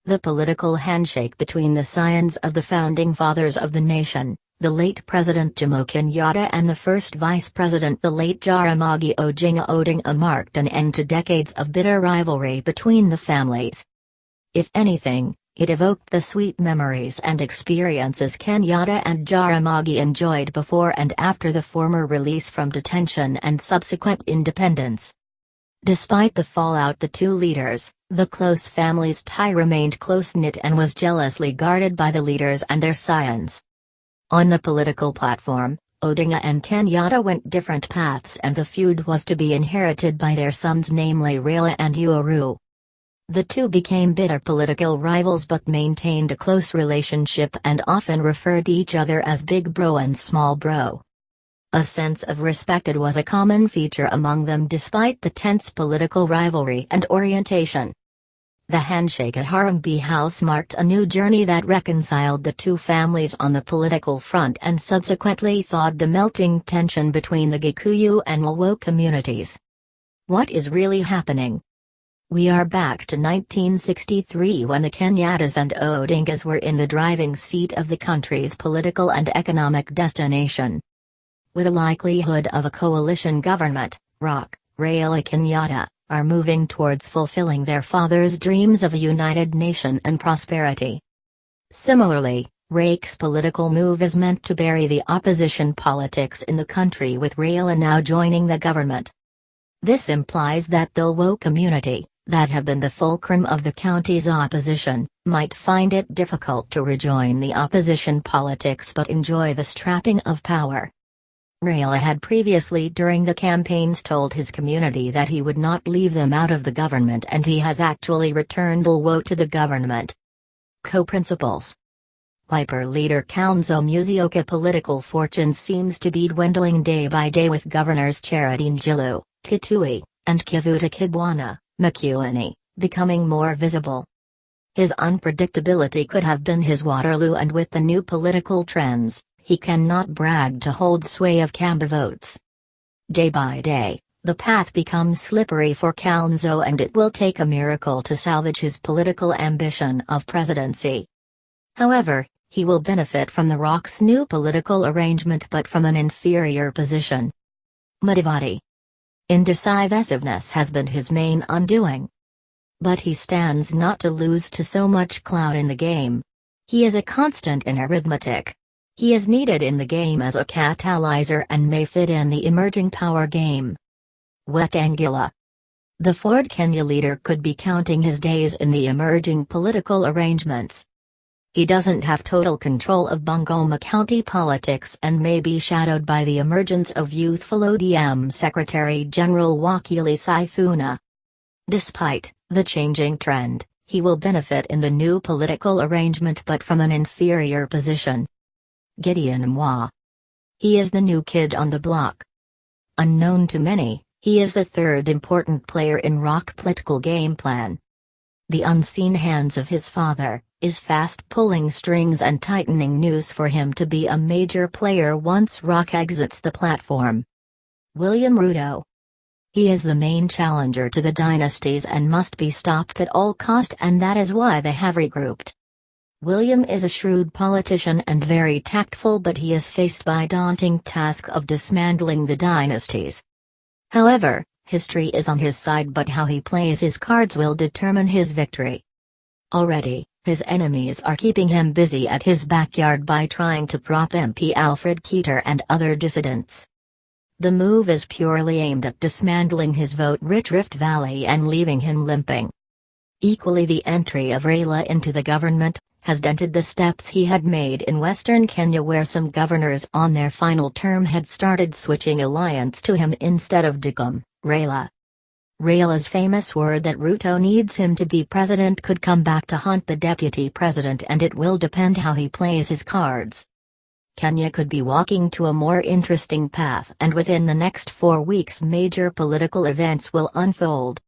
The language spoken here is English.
The political handshake between the scions of the founding fathers of the nation, the late President Jomo Kenyatta and the first Vice President the late Jaramogi Oginga Odinga marked an end to decades of bitter rivalry between the families. If anything, it evoked the sweet memories and experiences Kenyatta and Jaramogi enjoyed before and after the former release from detention and subsequent independence. Despite the fallout, the two leaders, the close family's tie remained close-knit and was jealously guarded by the leaders and their scions. On the political platform, Odinga and Kenyatta went different paths and the feud was to be inherited by their sons, namely Raila and Uhuru. The two became bitter political rivals but maintained a close relationship and often referred to each other as Big Bro and Small Bro. A sense of respect was a common feature among them despite the tense political rivalry and orientation. The handshake at Harambee House marked a new journey that reconciled the two families on the political front and subsequently thawed the melting tension between the Gikuyu and Luo communities. What is really happening? We are back to 1963 when the Kenyattas and Odingas were in the driving seat of the country's political and economic destination. With a likelihood of a coalition government, Raila Kenyatta are moving towards fulfilling their father's dreams of a united nation and prosperity. Similarly, Raila's political move is meant to bury the opposition politics in the country, with Raila now joining the government. This implies that the Luo community, that have been the fulcrum of the county's opposition, might find it difficult to rejoin the opposition politics but enjoy the strapping of power. Raila had previously during the campaigns told his community that he would not leave them out of the government, and he has actually returned the Luo to the government. Co-principals. Wiper leader Kalonzo Musyoka political fortune seems to be dwindling day by day, with Governors Charity Ngilu, Kitui, and Kivuta Kibwana, Makueni, becoming more visible. His unpredictability could have been his Waterloo, and with the new political trends, he cannot brag to hold sway of Kamba votes. Day by day, the path becomes slippery for Kalonzo, and it will take a miracle to salvage his political ambition of presidency. However, he will benefit from the ROC's new political arrangement but from an inferior position. Mudavadi. Indecisiveness has been his main undoing. But he stands not to lose to so much clout in the game. He is a constant in arithmetic. He is needed in the game as a catalyzer and may fit in the emerging power game. Wetangula. The Ford Kenya leader could be counting his days in the emerging political arrangements. He doesn't have total control of Bungoma County politics and may be shadowed by the emergence of youthful ODM Secretary General Wakili Sifuna. Despite the changing trend, he will benefit in the new political arrangement but from an inferior position. Gideon Mwa. He is the new kid on the block. Unknown to many, he is the third important player in ROC political game plan. The unseen hands of his father is fast pulling strings and tightening noose for him to be a major player once ROC exits the platform. William Ruto. He is the main challenger to the dynasties and must be stopped at all cost, and that is why they have regrouped. William is a shrewd politician and very tactful, but he is faced by a daunting task of dismantling the dynasties. However, history is on his side, but how he plays his cards will determine his victory. Already, his enemies are keeping him busy at his backyard by trying to prop MP Alfred Keeter and other dissidents. The move is purely aimed at dismantling his vote-rich Rift Valley and leaving him limping. Equally, the entry of Raila into the government has dented the steps he had made in western Kenya, where some governors on their final term had started switching alliance to him instead of Raila. Raila's famous word that Ruto needs him to be president could come back to haunt the deputy president, and it will depend how he plays his cards. Kenya could be walking to a more interesting path, and within the next 4 weeks major political events will unfold.